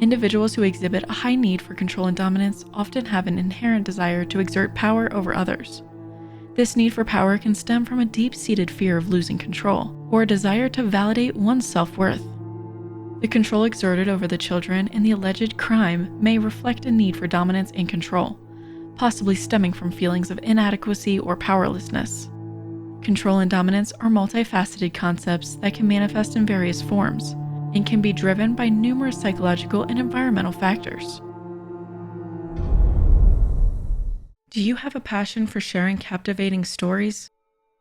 Individuals who exhibit a high need for control and dominance often have an inherent desire to exert power over others. This need for power can stem from a deep-seated fear of losing control, or a desire to validate one's self-worth. The control exerted over the children in the alleged crime may reflect a need for dominance and control, possibly stemming from feelings of inadequacy or powerlessness. Control and dominance are multifaceted concepts that can manifest in various forms, and can be driven by numerous psychological and environmental factors. Do you have a passion for sharing captivating stories?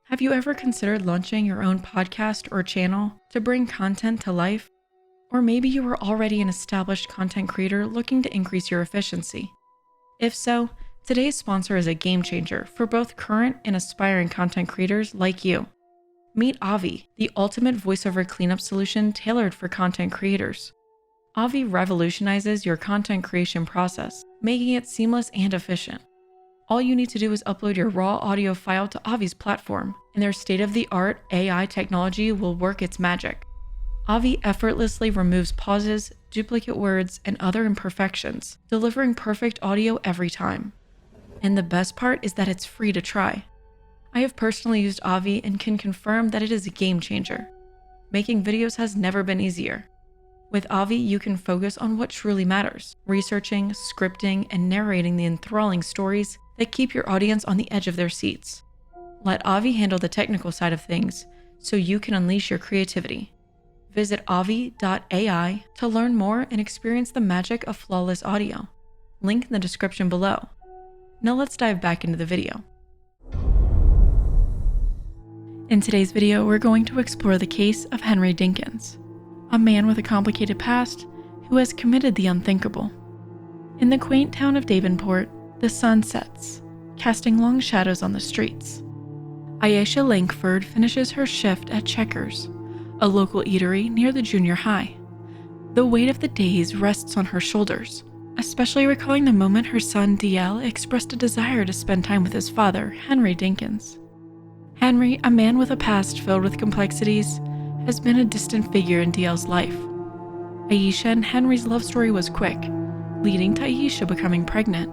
Have you ever considered launching your own podcast or channel to bring content to life? Or maybe you are already an established content creator looking to increase your efficiency. If so, today's sponsor is a game changer for both current and aspiring content creators like you. Meet Avi, the ultimate voiceover cleanup solution tailored for content creators. Avi revolutionizes your content creation process, making it seamless and efficient. All you need to do is upload your raw audio file to Avi's platform, and their state-of-the-art AI technology will work its magic. Avi effortlessly removes pauses, duplicate words, and other imperfections, delivering perfect audio every time. And the best part is that it's free to try. I have personally used Avi and can confirm that it is a game changer. Making videos has never been easier. With Avi, you can focus on what truly matters, researching, scripting, and narrating the enthralling stories that keep your audience on the edge of their seats. Let Avi handle the technical side of things so you can unleash your creativity. Visit avi.ai to learn more and experience the magic of flawless audio. Link in the description below. Now let's dive back into the video. In today's video, we're going to explore the case of Henry Dinkins, a man with a complicated past who has committed the unthinkable. In the quaint town of Davenport, the sun sets, casting long shadows on the streets. Aisha Langford finishes her shift at Checkers, a local eatery near the junior high. The weight of the days rests on her shoulders, especially recalling the moment her son DL expressed a desire to spend time with his father, Henry Dinkins. Henry, a man with a past filled with complexities, has been a distant figure in DL's life. Aisha and Henry's love story was quick, leading to Aisha becoming pregnant.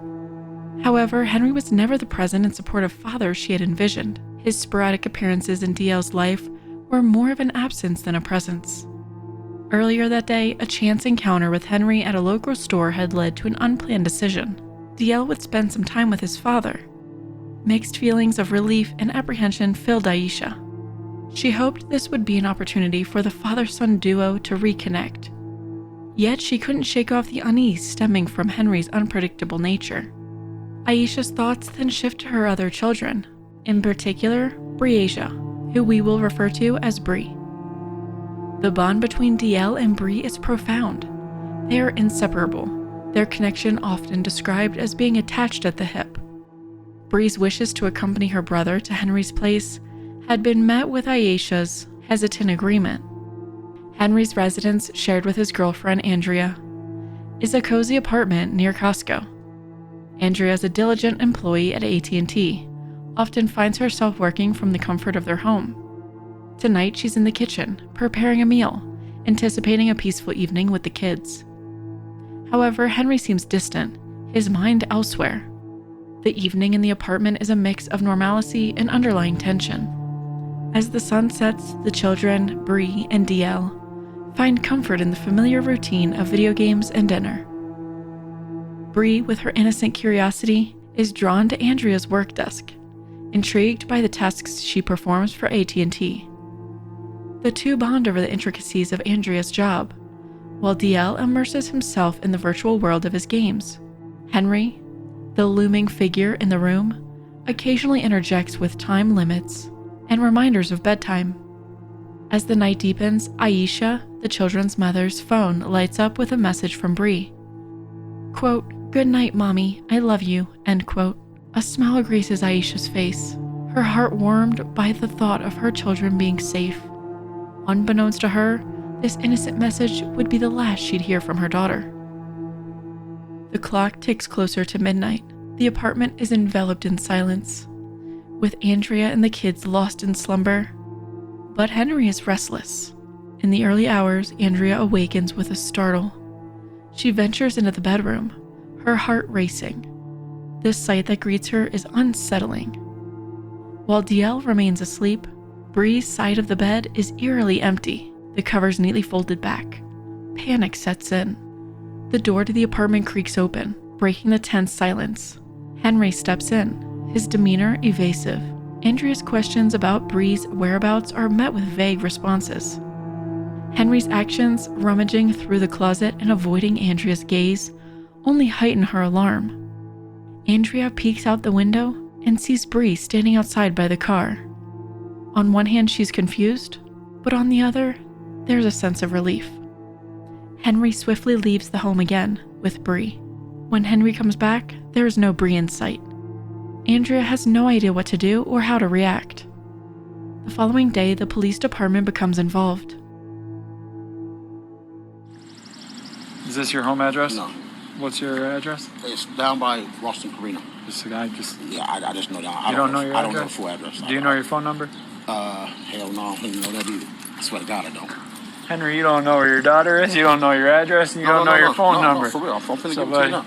However, Henry was never the present and supportive father she had envisioned. His sporadic appearances in DL's life were more of an absence than a presence. Earlier that day, a chance encounter with Henry at a local store had led to an unplanned decision. DL would spend some time with his father. Mixed feelings of relief and apprehension filled Aisha. She hoped this would be an opportunity for the father-son duo to reconnect. Yet she couldn't shake off the unease stemming from Henry's unpredictable nature. Aisha's thoughts then shift to her other children, in particular, Briasia, who we will refer to as Bri. The bond between DL and Bri is profound. They are inseparable, their connection often described as being attached at the hip. Bri's wishes to accompany her brother to Henry's place had been met with Aisha's hesitant agreement. Henry's residence, shared with his girlfriend Andrea, is a cozy apartment near Costco. Andrea is a diligent employee at AT&T, often finds herself working from the comfort of their home. Tonight she's in the kitchen, preparing a meal, anticipating a peaceful evening with the kids. However, Henry seems distant, his mind elsewhere. The evening in the apartment is a mix of normalcy and underlying tension. As the sun sets, the children, Bri and DL, find comfort in the familiar routine of video games and dinner. Bri, with her innocent curiosity, is drawn to Andrea's work desk, intrigued by the tasks she performs for AT&T. The two bond over the intricacies of Andrea's job, while DL immerses himself in the virtual world of his games. Henry, the looming figure in the room, occasionally interjects with time limits and reminders of bedtime. As the night deepens, Aisha, the children's mother's phone lights up with a message from Bri. Quote, "Good night, Mommy, I love you," end quote. A smile graces Aisha's face, her heart warmed by the thought of her children being safe. Unbeknownst to her, this innocent message would be the last she'd hear from her daughter. The clock ticks closer to midnight. The apartment is enveloped in silence, with Andrea and the kids lost in slumber. But Henry is restless. In the early hours, Andrea awakens with a startle. She ventures into the bedroom, her heart racing. The sight that greets her is unsettling. While DL remains asleep, Bree's side of the bed is eerily empty, the covers neatly folded back. Panic sets in. The door to the apartment creaks open, breaking the tense silence. Henry steps in, his demeanor evasive. Andrea's questions about Bree's whereabouts are met with vague responses. Henry's actions, rummaging through the closet and avoiding Andrea's gaze, only heighten her alarm. Andrea peeks out the window and sees Bree standing outside by the car. On one hand, she's confused, but on the other, there's a sense of relief. Henry swiftly leaves the home again with Bree. When Henry comes back, there is no Bree in sight. Andrea has no idea what to do or how to react. The following day, the police department becomes involved. Is this your home address? No. What's your address? It's down by Ralston Carino. Just the guy just... Yeah, I just know that. You don't know your address? I don't know the full address. Do you know your phone number? Hell no, I don't even know that either. I swear to God, I don't. Henry, you don't know where your daughter is, you don't know your address, and you don't know your phone number. No, for real. I'm finna give it to you now.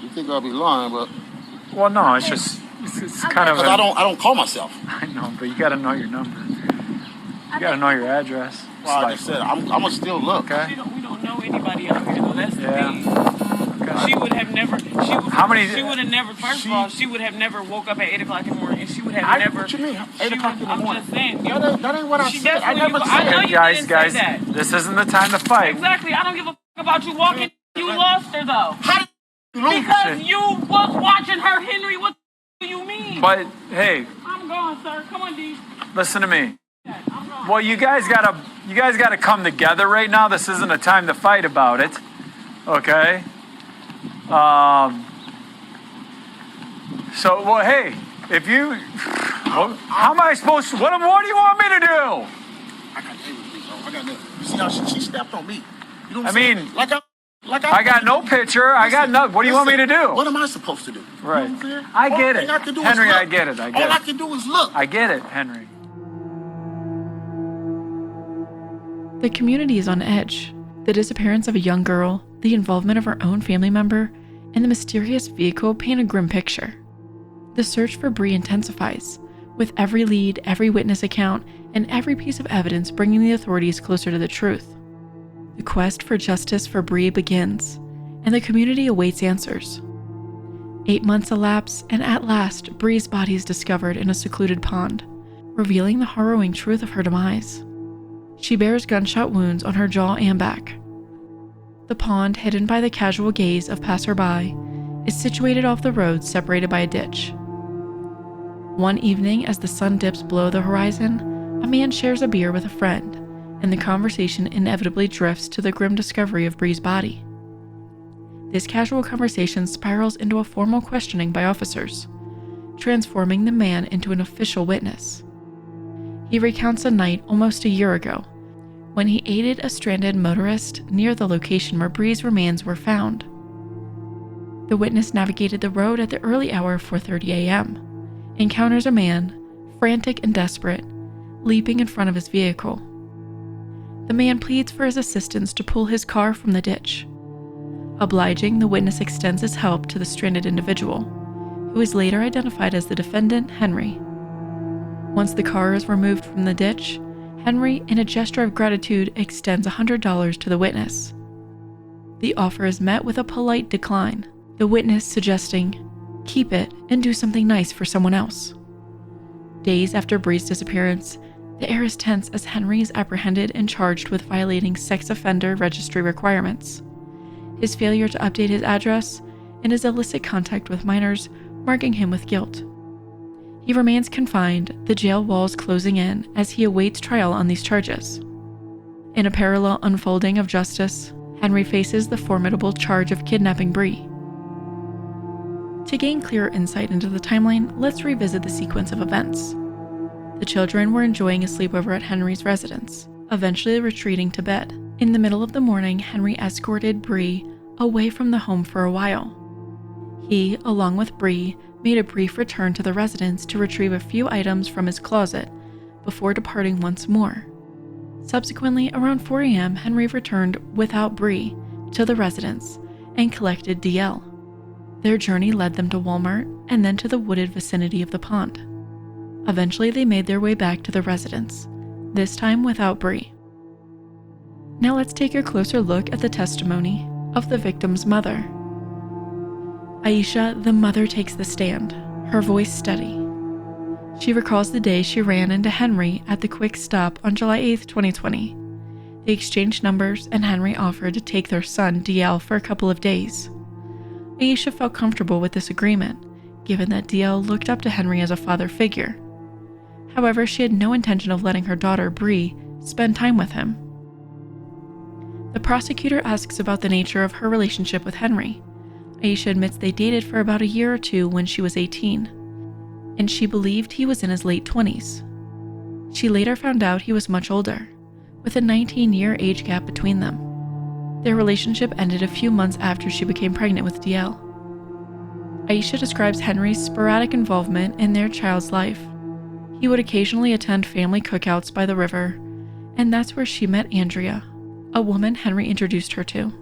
You think I'll be lying, but... Well, no, it's just... It's kind of... Because I don't call myself. I know, but you gotta know your number. You gotta know your address. Well, like I said, I'm gonna still look. Okay. We don't know anybody out here, though. That's the thing. Okay. She would have never. She would have never. First of all, she would have never woke up at 8 o'clock in the morning, and she would have never. What you mean? 8 o'clock in the morning? I'm just saying. That ain't what I She said. I definitely never was- I know said. you Guys, didn't guys, say that. this isn't the time to fight. Exactly. I don't give a fuck about you walking. You lost her though. How did you lose? Because you was watching her, Henry. What do you mean? But, hey, I'm gone, sir. Come on, D. listen to me. I'm gone. Well, you guys gotta come together right now. This isn't a time to fight about it. Okay? So, well, hey, if you... Well, how am I supposed to... What do you want me to do? I got everything, bro. I got nothing. See how she stepped on me. You know what I I'm mean, saying? I got no picture. I got no... What do you want me to do? What am I supposed to do? Right. You know what I'm saying? I get All it. I can do is Henry, look. I get it. I get All I it. can do is look. I get it, Henry. The community is on edge. The disappearance of a young girl, the involvement of her own family member, and the mysterious vehicle paint a grim picture. The search for Bree intensifies, with every lead, every witness account, and every piece of evidence bringing the authorities closer to the truth. The quest for justice for Bree begins, and the community awaits answers. 8 months elapse, and at last, Bree's body is discovered in a secluded pond, revealing the harrowing truth of her demise. She bears gunshot wounds on her jaw and back. The pond, hidden by the casual gaze of passerby, is situated off the road separated by a ditch. One evening, as the sun dips below the horizon, a man shares a beer with a friend, and the conversation inevitably drifts to the grim discovery of Bree's body. This casual conversation spirals into a formal questioning by officers, transforming the man into an official witness. He recounts a night almost a year ago, when he aided a stranded motorist near the location where Bree's remains were found. The witness navigated the road at the early hour of 4:30 a.m., encounters a man, frantic and desperate, leaping in front of his vehicle. The man pleads for his assistance to pull his car from the ditch. Obliging, the witness extends his help to the stranded individual, who is later identified as the defendant, Henry. Once the car is removed from the ditch, Henry, in a gesture of gratitude, extends $100 to the witness. The offer is met with a polite decline, the witness suggesting, "Keep it and do something nice for someone else." Days after Bree's disappearance, the air is tense as Henry is apprehended and charged with violating sex offender registry requirements. His failure to update his address and his illicit contact with minors marking him with guilt. He remains confined, the jail walls closing in as he awaits trial on these charges. In a parallel unfolding of justice, Henry faces the formidable charge of kidnapping Bree. To gain clearer insight into the timeline, let's revisit the sequence of events. The children were enjoying a sleepover at Henry's residence, eventually retreating to bed. In the middle of the morning, Henry escorted Bree away from the home for a while. He, along with Bree, made a brief return to the residence to retrieve a few items from his closet before departing once more. Subsequently, around 4 a.m., Henry returned without Bree to the residence and collected DL. Their journey led them to Walmart and then to the wooded vicinity of the pond. Eventually, they made their way back to the residence, this time without Bree. Now let's take a closer look at the testimony of the victim's mother. Aisha, the mother, takes the stand, her voice steady. She recalls the day she ran into Henry at the Quick Stop on July 8, 2020. They exchanged numbers and Henry offered to take their son, DL, for a couple of days. Aisha felt comfortable with this agreement, given that DL looked up to Henry as a father figure. However, she had no intention of letting her daughter, Bree, spend time with him. The prosecutor asks about the nature of her relationship with Henry. Aisha admits they dated for about a year or two when she was 18, and she believed he was in his late 20s. She later found out he was much older, with a 19-year age gap between them. Their relationship ended a few months after she became pregnant with DL. Aisha describes Henry's sporadic involvement in their child's life. He would occasionally attend family cookouts by the river, and that's where she met Andrea, a woman Henry introduced her to.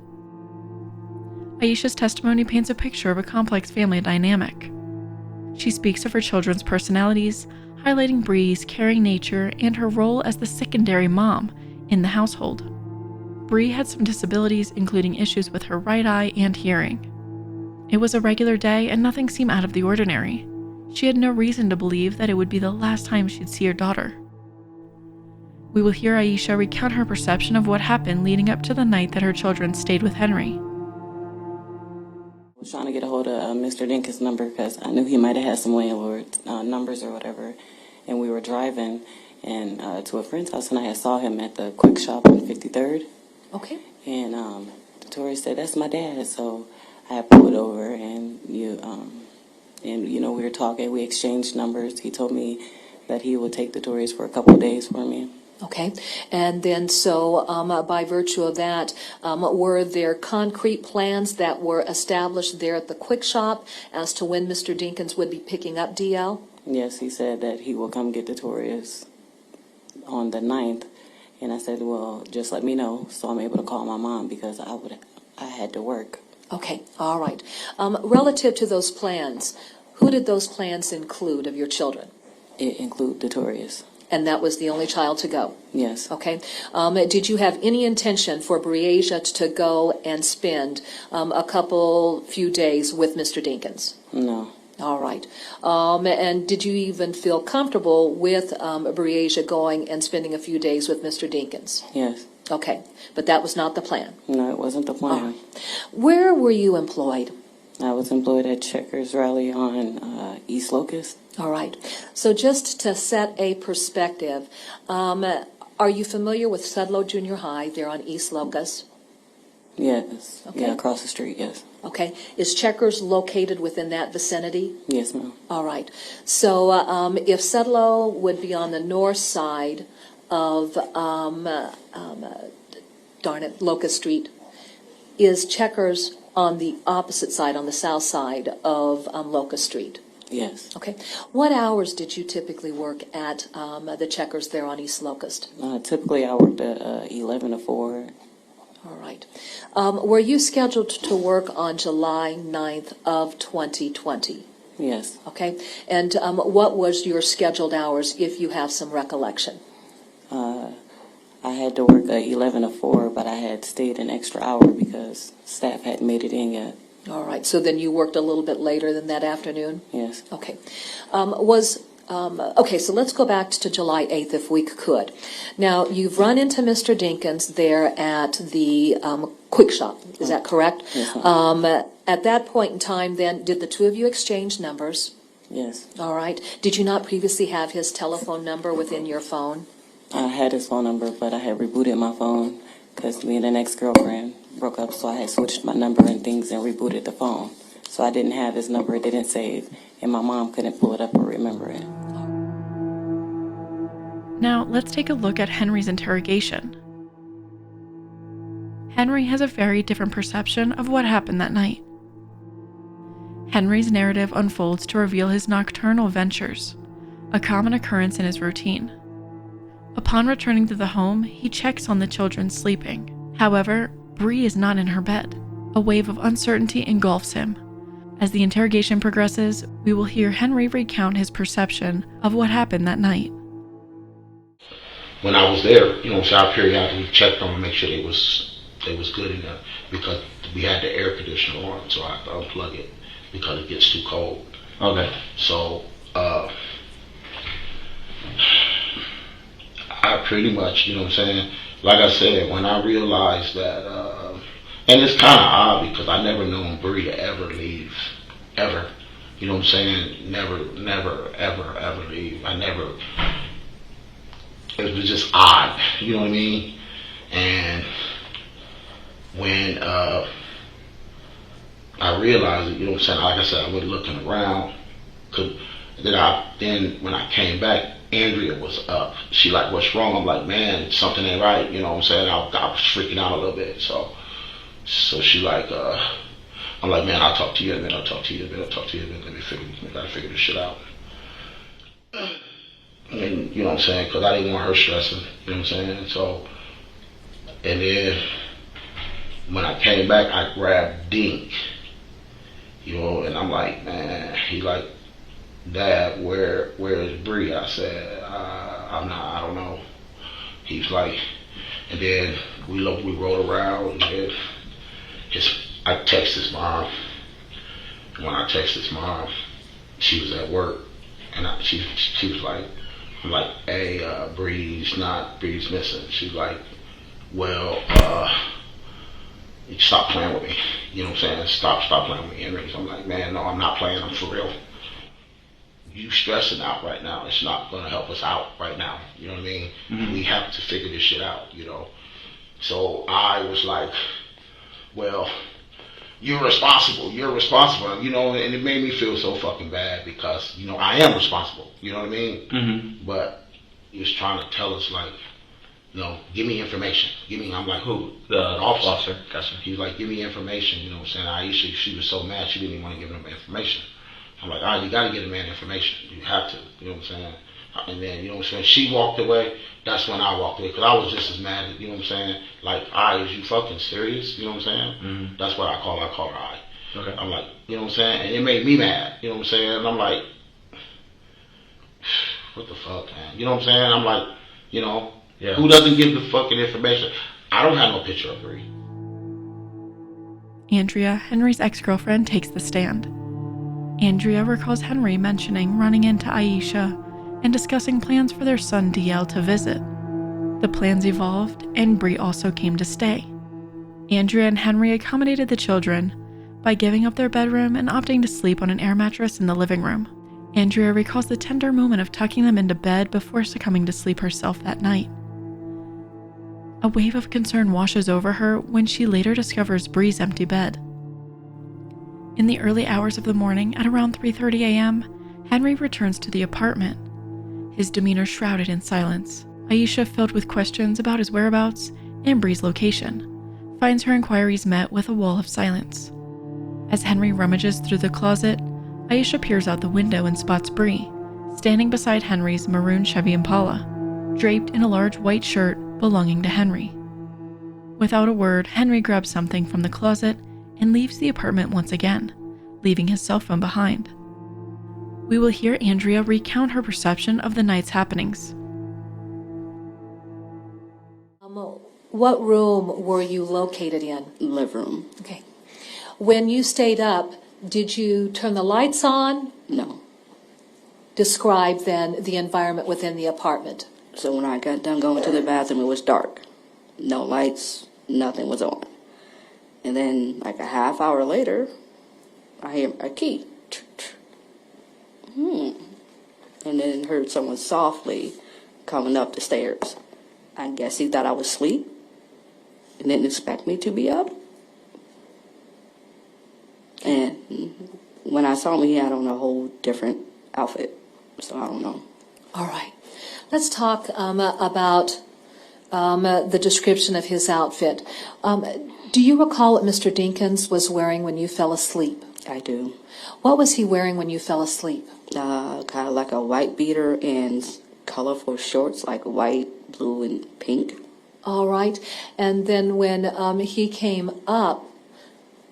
Aisha's testimony paints a picture of a complex family dynamic. She speaks of her children's personalities, highlighting Bree's caring nature and her role as the secondary mom in the household. Bree had some disabilities, including issues with her right eye and hearing. It was a regular day and nothing seemed out of the ordinary. She had no reason to believe that it would be the last time she'd see her daughter. We will hear Aisha recount her perception of what happened leading up to the night that her children stayed with Henry. I was trying to get a hold of Mr. Dinkins' number because I knew he might have had some landlord numbers or whatever. And we were driving to a friend's house, and I had saw him at the Quick Shop on 53rd. Okay. And the tourist said, "That's my dad." So I pulled over, and we were talking. We exchanged numbers. He told me that he would take the tourist for a couple of days for me. Okay. And then so by virtue of that, were there concrete plans that were established there at the Quick Shop as to when Mr. Dinkins would be picking up DL? Yes, he said that he will come get the tourist on the 9th. And I said, well, just let me know so I'm able to call my mom because I had to work. Okay. All right. Relative to those plans, who did those plans include of your children? It included the tourist. And that was the only child to go? Yes. Okay. Did you have any intention for Breasia to go and spend a few days with Mr. Dinkins? No. All right. And did you even feel comfortable with Breasia going and spending a few days with Mr. Dinkins? Yes. Okay. But that was not the plan? No, it wasn't the plan. Where were you employed? I was employed at Checkers Rally on East Locust. All right. So just to set a perspective, are you familiar with Sudlow Junior High there on East Locust? Yes. Okay. Yeah, across the street, yes. Okay. Is Checkers located within that vicinity? Yes, ma'am. All right. So if Sudlow would be on the north side of, Locust Street, is Checkers on the opposite side, on the south side of Locust Street? Yes. Okay. What hours did you typically work at the Checkers there on East Locust? Typically, I worked at 11 to 4. All right. Were you scheduled to work on July 9th of 2020? Yes. Okay. And what was your scheduled hours, if you have some recollection? I had to work at 11 to 4, but I had stayed an extra hour because staff hadn't made it in yet. All right. So then you worked a little bit later than that afternoon? Yes. Okay. Okay, so let's go back to July 8th if we could. Now, you've run into Mr. Dinkins there at the Quick Shop. Is that correct? Yes, ma'am. At that point in time, then, did the two of you exchange numbers? Yes. All right. Did you not previously have his telephone number within your phone? I had his phone number, but I had rebooted my phone because me and an ex-girlfriend broke up, so I had switched my number and things and rebooted the phone. So I didn't have his number, it didn't save, and my mom couldn't pull it up or remember it. Now, let's take a look at Henry's interrogation. Henry has a very different perception of what happened that night. Henry's narrative unfolds to reveal his nocturnal ventures, a common occurrence in his routine. Upon returning to the home, he checks on the children sleeping. However, Bree is not in her bed. A wave of uncertainty engulfs him. As the interrogation progresses, we will hear Henry recount his perception of what happened that night. When I was there, I periodically checked on them, make sure they was good enough, because we had the air conditioner on, so I have to unplug it because it gets too cold. Okay. So I pretty much, like I said, when I realized that, and it's kind of odd because I never known Bree to ever leave, ever. Never, ever leave. It was just odd, you know what I mean? And when I realized it, like I said, I went looking around. Then when I came back, Andrea was up. She like, what's wrong? I'm like, man, something ain't right, I was freaking out a little bit. So she like, I'm like, man, I'll talk to you in a minute, Let me gotta figure this shit out. And, because I didn't want her stressing, So, and then when I came back, I grabbed Dink, and I'm like, man, he like, Dad, where is Bree? I said, I don't know. He's like, and then we rolled around, and I texted his mom. When I texted his mom, she was at work, and she was like, I'm like, hey, Bree's missing. She's like, well, stop playing with me. Stop playing with me, Henry. So I'm like, man, no, I'm not playing. I'm for real. You stressing out right now. It's not going to help us out right now. You know what I mean? Mm-hmm. We have to figure this shit out, So I was like, well, you're responsible, and it made me feel so fucking bad because, I am responsible, you know what I mean? Mm-hmm. But he was trying to tell us, like, give me information. I'm like, who? The officer. Gotcha. He was like, give me information, Aisha, she was so mad she didn't even want to give him information. I'm like, all right, you got to get a man information. You have to, And then, she walked away. That's when I walked away because I was just as mad, Like, is you fucking serious? Mm-hmm. That's what I call her I. Okay. I'm like, And it made me mad, And I'm like, what the fuck, man? I'm like, yeah. Who doesn't give the fucking information? I don't have no picture of Bree. Andrea, Henry's ex-girlfriend, takes the stand. Andrea recalls Henry mentioning running into Aisha and discussing plans for their son DL to visit. The plans evolved, and Bree also came to stay. Andrea and Henry accommodated the children by giving up their bedroom and opting to sleep on an air mattress in the living room. Andrea recalls the tender moment of tucking them into bed before succumbing to sleep herself that night. A wave of concern washes over her when she later discovers Bree's empty bed. In the early hours of the morning, at around 3:30 a.m., Henry returns to the apartment, his demeanor shrouded in silence. Aisha, filled with questions about his whereabouts and Bree's location, finds her inquiries met with a wall of silence. As Henry rummages through the closet, Aisha peers out the window and spots Bree, standing beside Henry's maroon Chevy Impala, draped in a large white shirt belonging to Henry. Without a word, Henry grabs something from the closet and leaves the apartment once again, leaving his cell phone behind. We will hear Andrea recount her perception of the night's happenings. What room were you located in? Living room. Okay. When you stayed up, did you turn the lights on? No. Describe then the environment within the apartment. So when I got done going to the bathroom, it was dark. No lights, nothing was on. And then, like a half hour later, I hear a key. And then heard someone softly coming up the stairs. I guess he thought I was asleep and didn't expect me to be up. And when I saw him, he had on a whole different outfit. So I don't know. All right. Let's talk about the description of his outfit. Do you recall what Mr. Dinkins was wearing when you fell asleep? I do. What was he wearing when you fell asleep? Kind of like a white beater and colorful shorts, like white, blue, and pink. All right. And then when he came up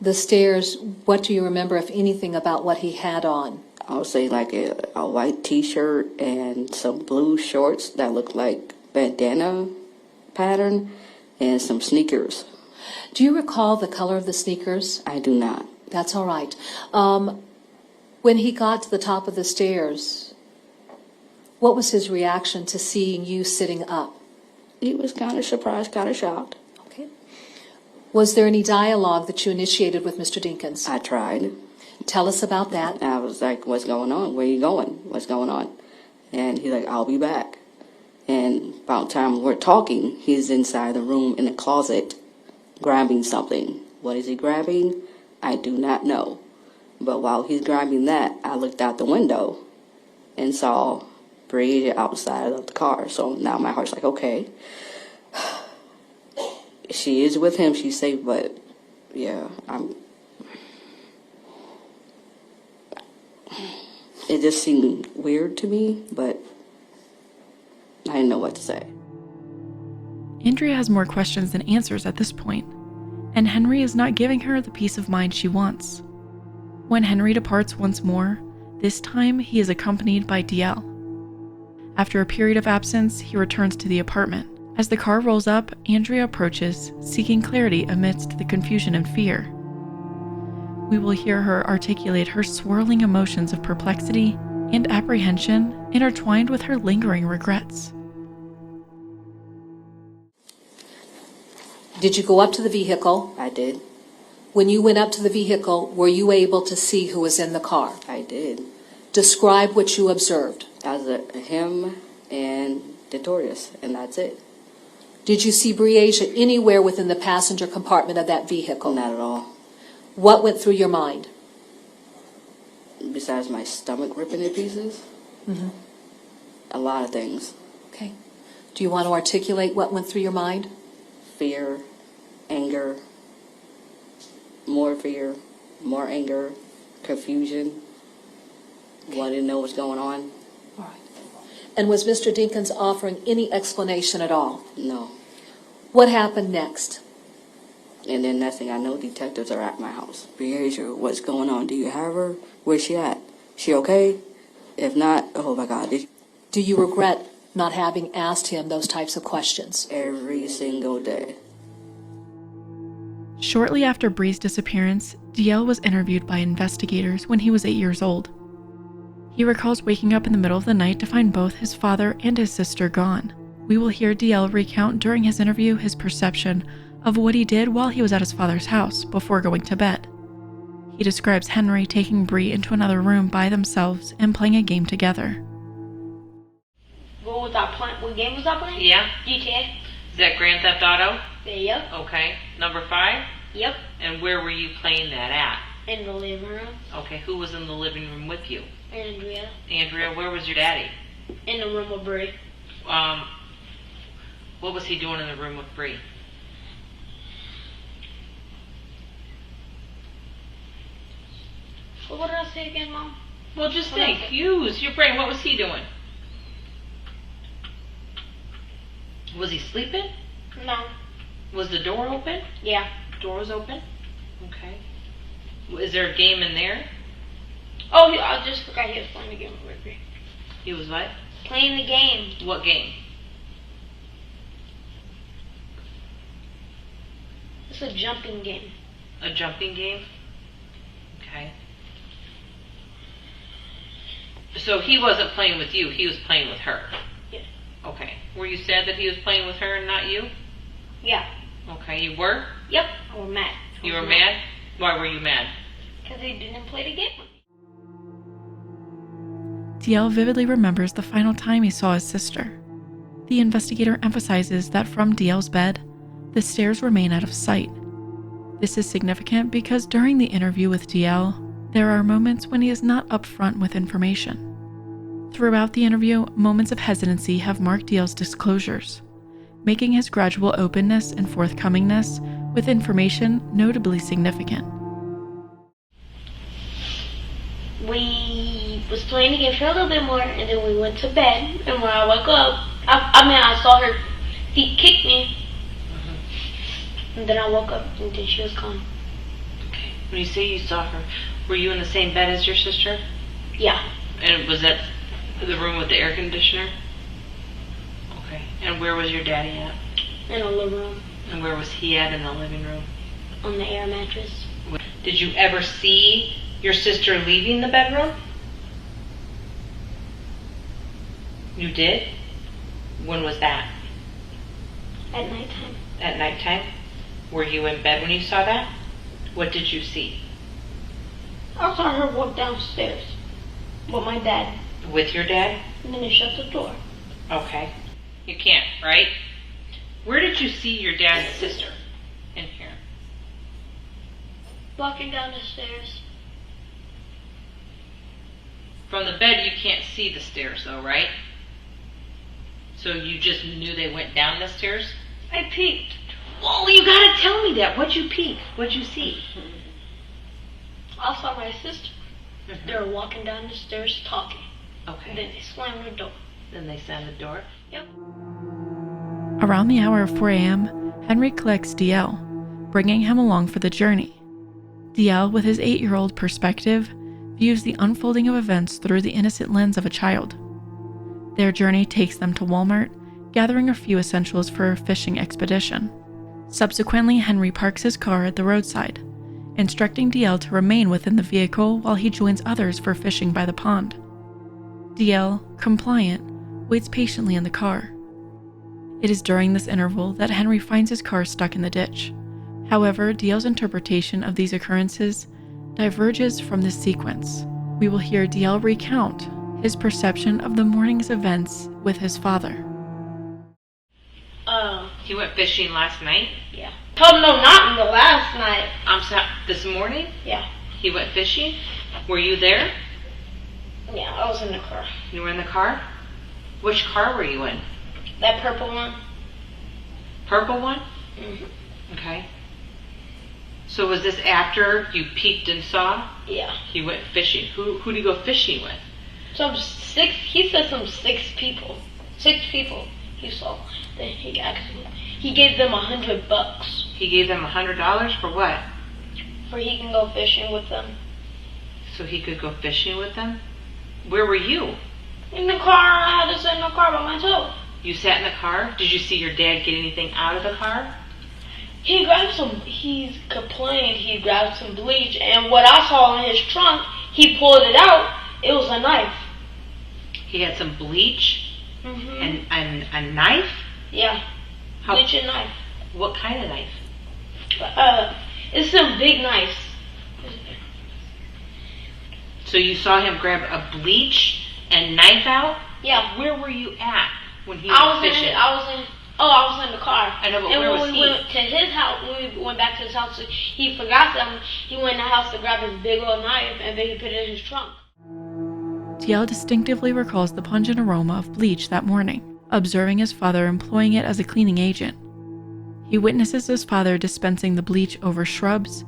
the stairs, what do you remember, if anything, about what he had on? I would say like a white t-shirt and some blue shorts that look like bandana pattern and some sneakers. Do you recall the color of the sneakers? I do not. That's all right. When he got to the top of the stairs, what was his reaction to seeing you sitting up? He was kind of surprised, kind of shocked. Okay. Was there any dialogue that you initiated with Mr. Dinkins? I tried. Tell us about that. I was like, what's going on? Where are you going? What's going on? And he's like, I'll be back. And about the time we're talking, he's inside the room in the closet grabbing something. What is he grabbing? I do not know. But while he's grabbing that, I looked out the window and saw Bree outside of the car. So now my heart's like, okay. She is with him, she's safe, but yeah, it just seemed weird to me, but I didn't know what to say. Andrea has more questions than answers at this point, and Henry is not giving her the peace of mind she wants. When Henry departs once more, this time he is accompanied by DL. After a period of absence, he returns to the apartment. As the car rolls up, Andrea approaches, seeking clarity amidst the confusion and fear. We will hear her articulate her swirling emotions of perplexity and apprehension intertwined with her lingering regrets. Did you go up to the vehicle? I did. When you went up to the vehicle, were you able to see who was in the car? I did. Describe what you observed. As him and Detorius, and that's it. Did you see Briasia anywhere within the passenger compartment of that vehicle? Not at all. What went through your mind? Besides my stomach ripping in pieces? Mm-hmm. A lot of things. Okay. Do you want to articulate what went through your mind? Fear, anger, more fear, more anger, confusion, wanting to know what's going on. All right. And was Mr. Dinkins offering any explanation at all? No. What happened next? And then next thing I know, detectives are at my house. Briasia, what's going on? Do you have her? Where's she at? She okay? If not, oh my God. Do you regret not having asked him those types of questions? Every single day. Shortly after Bree's disappearance, DL was interviewed by investigators when he was 8 years old. He recalls waking up in the middle of the night to find both his father and his sister gone. We will hear DL recount during his interview his perception of what he did while he was at his father's house before going to bed. He describes Henry taking Bree into another room by themselves and playing a game together. What was I playing? What game was I playing? Yeah. GTA. Is that Grand Theft Auto? Yep. Okay. Number 5? Yep. And where were you playing that at? In the living room. Okay, who was in the living room with you? Andrea. Andrea, where was your daddy? In the room with Bree. What was he doing in the room with Bree? Well, what did I say again, Mom? Well, just think. Use your brain. What was he doing? Was he sleeping? No. Was the door open? Yeah. Door was open? Okay. Is there a game in there? Oh, I just forgot he was playing the game with Bree. He was what? Playing the game. What game? It's a jumping game. A jumping game? Okay. So he wasn't playing with you, he was playing with her? Yeah. Okay. Were you sad that he was playing with her and not you? Yeah. Okay, you were? Yep. I was mad. You were mad? Why were you mad? Because he didn't play the game with me. DL vividly remembers the final time he saw his sister. The investigator emphasizes that from DL's bed, the stairs remain out of sight. This is significant because during the interview with DL, there are moments when he is not upfront with information. Throughout the interview, moments of hesitancy have marked DL's disclosures, making his gradual openness and forthcomingness with information notably significant. we was playing again for a little bit more, and then we went to bed. And when I woke up, I saw her feet kick me. And then I woke up, and then she was gone. Okay. When you say you saw her, were you in the same bed as your sister? Yeah. And was that the room with the air conditioner? Okay. And where was your daddy at? In the living room. And where was he at in the living room? On the air mattress. Did you ever see your sister leaving the bedroom? You did? When was that? At nighttime. At nighttime? Were you in bed when you saw that? What did you see? I saw her walk downstairs with my dad. With your dad? And then he shut the door. Okay. You can't, right? Where did you see your dad's sister? In here. Walking down the stairs. From the bed, you can't see the stairs, though, right? So you just knew they went down the stairs? I peeked. Well, you gotta tell me that. What'd you peek? What'd you see? I saw my sister. They were walking down the stairs talking. Okay. And then they slammed the door. Then they slammed the door? Yep. Around the hour of 4 a.m., Henry collects DL, bringing him along for the journey. DL, with his 8-year-old perspective, views the unfolding of events through the innocent lens of a child. Their journey takes them to Walmart, gathering a few essentials for a fishing expedition. Subsequently, Henry parks his car at the roadside, instructing DL to remain within the vehicle while he joins others for fishing by the pond. DL, compliant, waits patiently in the car. It is during this interval that Henry finds his car stuck in the ditch. However, DL's interpretation of these occurrences diverges from this sequence. We will hear DL recount his perception of the morning's events with his father. He went fishing last night? Yeah. Oh, no, not in the last night. I'm sorry, this morning? Yeah. He went fishing? Were you there? Yeah, I was in the car. You were in the car? Which car were you in? That purple one. Purple one? Mm-hmm. Okay. So was this after you peeked and saw? Yeah. He went fishing. Who did he go fishing with? He said some 6 people. 6 people he saw. Then he gave them $100. He gave them $100 for what? For he can go fishing with them. So he could go fishing with them? Where were you? In the car. I had to sit in the car by myself. You sat in the car? Did you see your dad get anything out of the car? He complained he grabbed some bleach, and what I saw in his trunk, he pulled it out. It was a knife. He had some bleach? Mm-hmm. And a knife? Yeah. Bleach and knife. What kind of knife? It's some big knives. So you saw him grab a bleach and knife out? Yeah. Where were you at when he was fishing? I was in the car. I know, but and where when was we he? went to his house, when we went back to his house, he forgot something. He went in the house to grab his big old knife, and then he put it in his trunk. DL distinctively recalls the pungent aroma of bleach that morning, observing his father employing it as a cleaning agent. He witnesses his father dispensing the bleach over shrubs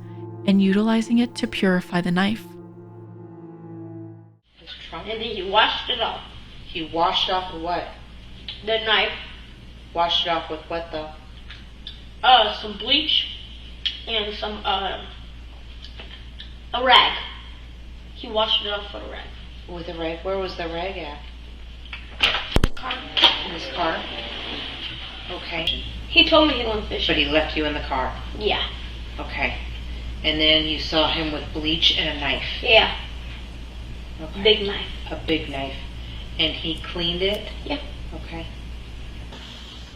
and utilizing it to purify the knife. His trunk? And then he washed it off. He washed off what? The knife. Washed it off with what though? Some bleach and some a rag. He washed it off with a rag. With a rag? Where was the rag at? Car. In his car? Okay. He told me he went fishing. But he left you in the car? Yeah. Okay. And then you saw him with bleach and a knife? Yeah. Okay. Big knife. A big knife. And he cleaned it? Yeah. Okay.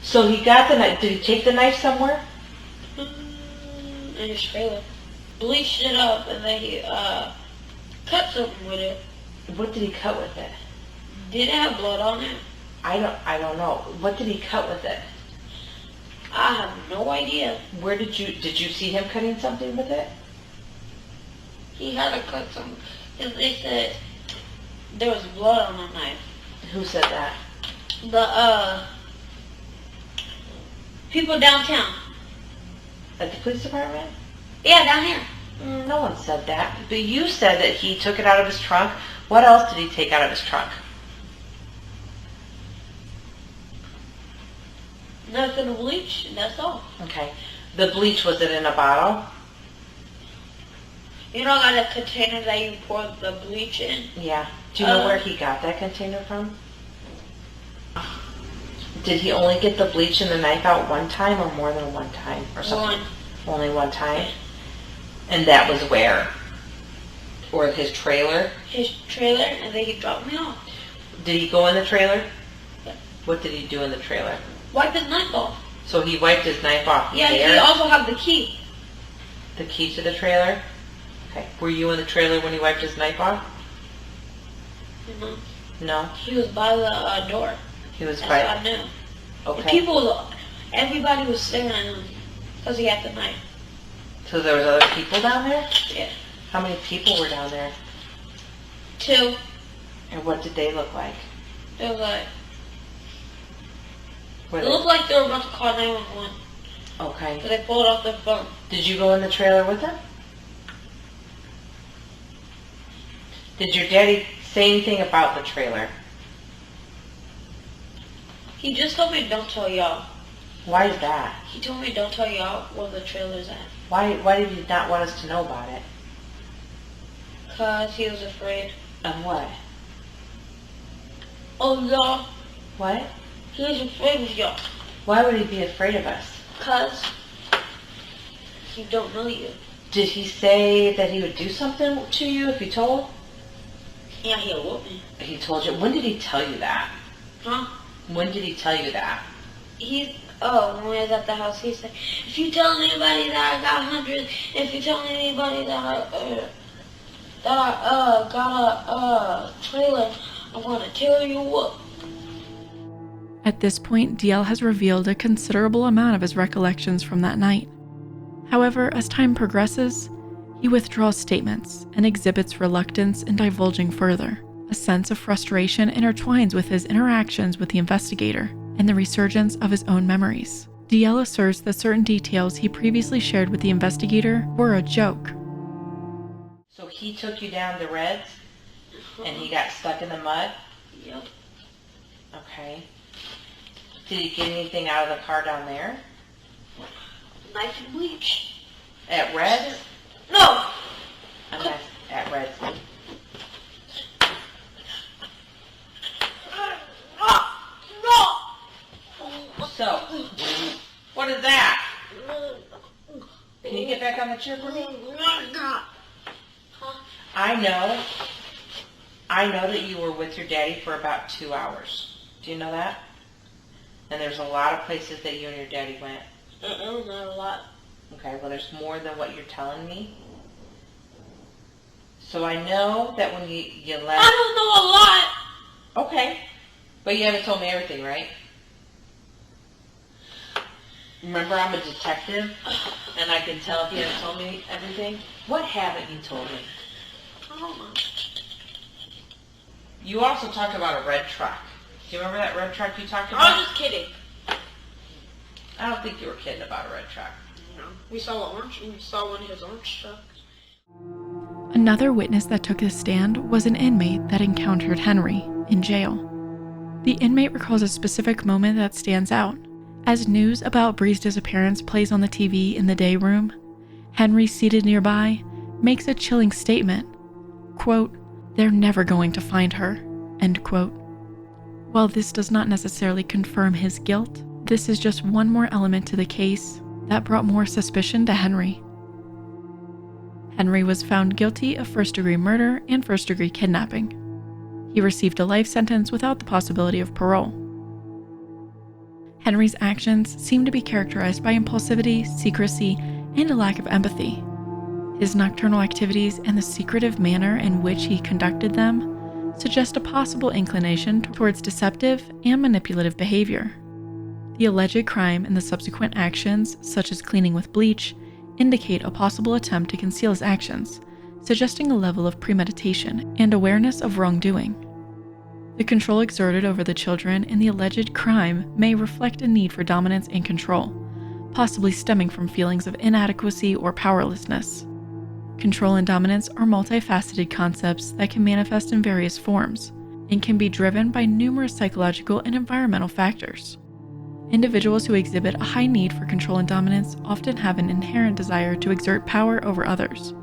So he got the knife. Did he take the knife somewhere? In his trailer. Bleached it up and then he cut something with it. What did he cut with it? Did it have blood on it? I don't know. What did he cut with it? I have no idea. Where did you see him cutting something with it? He had to cut some, because they said there was blood on the knife. Who said that? The people downtown. At the police department? Yeah, down here. No one said that. But you said that he took it out of his trunk. What else did he take out of his trunk? Nothing to bleach, and that's all. Okay. The bleach, was it in a bottle? You know, got a container that you pour the bleach in? Yeah. Do you know where he got that container from? Did he only get the bleach and the knife out one time or more than one time? Or something? Only one time? And that was where? Or his trailer? His trailer, and then he dropped me off. Did he go in the trailer? Yeah. What did he do in the trailer? Wipe his knife off. So he wiped his knife off Yeah, there? he also had the key. The key to the trailer? Okay. Were you in the trailer when he wiped his knife off? No? He was by the door. He was That's by... what I knew. Okay. Everybody was staring at him because he had the knife. So there was other people down there? Yeah. How many people were down there? 2. And what did they look like? They were like... It looked like they were about to call 911. Okay. But they pulled off their phone. Did you go in the trailer with them? Did your daddy say anything about the trailer? He just told me don't tell y'all. Why is that? He told me don't tell y'all where the trailer's at. Why did he not want us to know about it? Because he was afraid. Of what? Oh, y'all. What? He was afraid of y'all. Why would he be afraid of us? Because he don't know you. Did he say that he would do something to you if you told? Yeah, he whooped me. He told you. When did he tell you that? Huh? When did he tell you that? When we was at the house, he said, if you tell anybody that I got 100, if you tell anybody that I got a trailer, I'm going to tear you up. At this point, DL has revealed a considerable amount of his recollections from that night. However, as time progresses, he withdraws statements and exhibits reluctance in divulging further. A sense of frustration intertwines with his interactions with the investigator and the resurgence of his own memories. DL asserts that certain details he previously shared with the investigator were a joke. So he took you down to Reds and he got stuck in the mud? Yep. Okay. Did he get anything out of the car down there? Knife and bleach. At Reds? No! Okay, at Reds. So, what is that? Can you get back on the chair for me? I know that you were with your daddy for about 2 hours. Do you know that? And there's a lot of places that you and your daddy went. Not a lot. Okay, well there's more than what you're telling me. So I know that when you left... I don't know a lot. Okay. But you haven't told me everything, right? Remember, I'm a detective, and I can tell if you haven't told me everything. What haven't you told me? I don't know. You also talked about a red truck. Do you remember that red truck you talked about? I was just kidding. I don't think you were kidding about a red truck. No. We saw one of his orange trucks. Another witness that took the stand was an inmate that encountered Henry in jail. The inmate recalls a specific moment that stands out. As news about Bree's disappearance plays on the TV in the day room, Henry, seated nearby, makes a chilling statement, quote, "They're never going to find her," end quote. While this does not necessarily confirm his guilt, this is just one more element to the case that brought more suspicion to Henry. Henry was found guilty of first-degree murder and first-degree kidnapping. He received a life sentence without the possibility of parole. Henry's actions seem to be characterized by impulsivity, secrecy, and a lack of empathy. His nocturnal activities and the secretive manner in which he conducted them suggest a possible inclination towards deceptive and manipulative behavior. The alleged crime and the subsequent actions, such as cleaning with bleach, indicate a possible attempt to conceal his actions, suggesting a level of premeditation and awareness of wrongdoing. The control exerted over the children in the alleged crime may reflect a need for dominance and control, possibly stemming from feelings of inadequacy or powerlessness. Control and dominance are multifaceted concepts that can manifest in various forms and can be driven by numerous psychological and environmental factors. Individuals who exhibit a high need for control and dominance often have an inherent desire to exert power over others.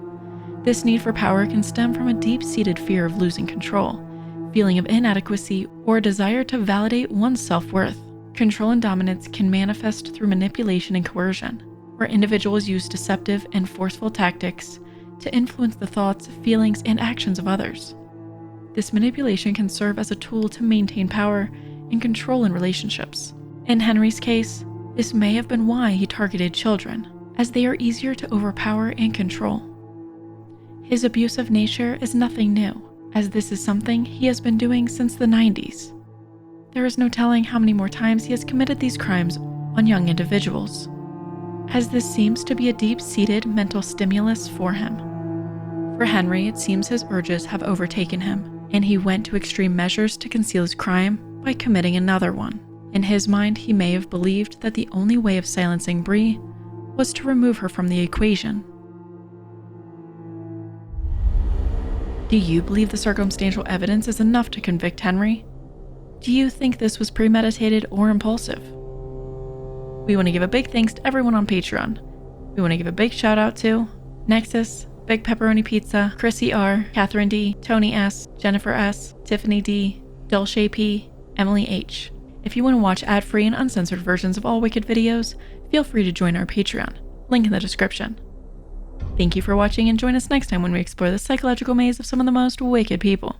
This need for power can stem from a deep-seated fear of losing control, feeling of inadequacy, or a desire to validate one's self-worth. Control and dominance can manifest through manipulation and coercion, where individuals use deceptive and forceful tactics to influence the thoughts, feelings, and actions of others. This manipulation can serve as a tool to maintain power and control in relationships. In Henry's case, this may have been why he targeted children, as they are easier to overpower and control. His abusive nature is nothing new, as this is something he has been doing since the 90s. There is no telling how many more times he has committed these crimes on young individuals, as this seems to be a deep-seated mental stimulus for him. For Henry, it seems his urges have overtaken him, and he went to extreme measures to conceal his crime by committing another one. In his mind, he may have believed that the only way of silencing Bree was to remove her from the equation. Do you believe the circumstantial evidence is enough to convict Henry? Do you think this was premeditated or impulsive? We want to give a big thanks to everyone on Patreon. We want to give a big shout out to Nexus, Big Pepperoni Pizza, Chrissy R, Catherine D, Tony S, Jennifer S, Tiffany D, Dulce P, Emily H. If you want to watch ad-free and uncensored versions of all Wicked videos, feel free to join our Patreon, link in the description. Thank you for watching, and join us next time when we explore the psychological maze of some of the most wicked people.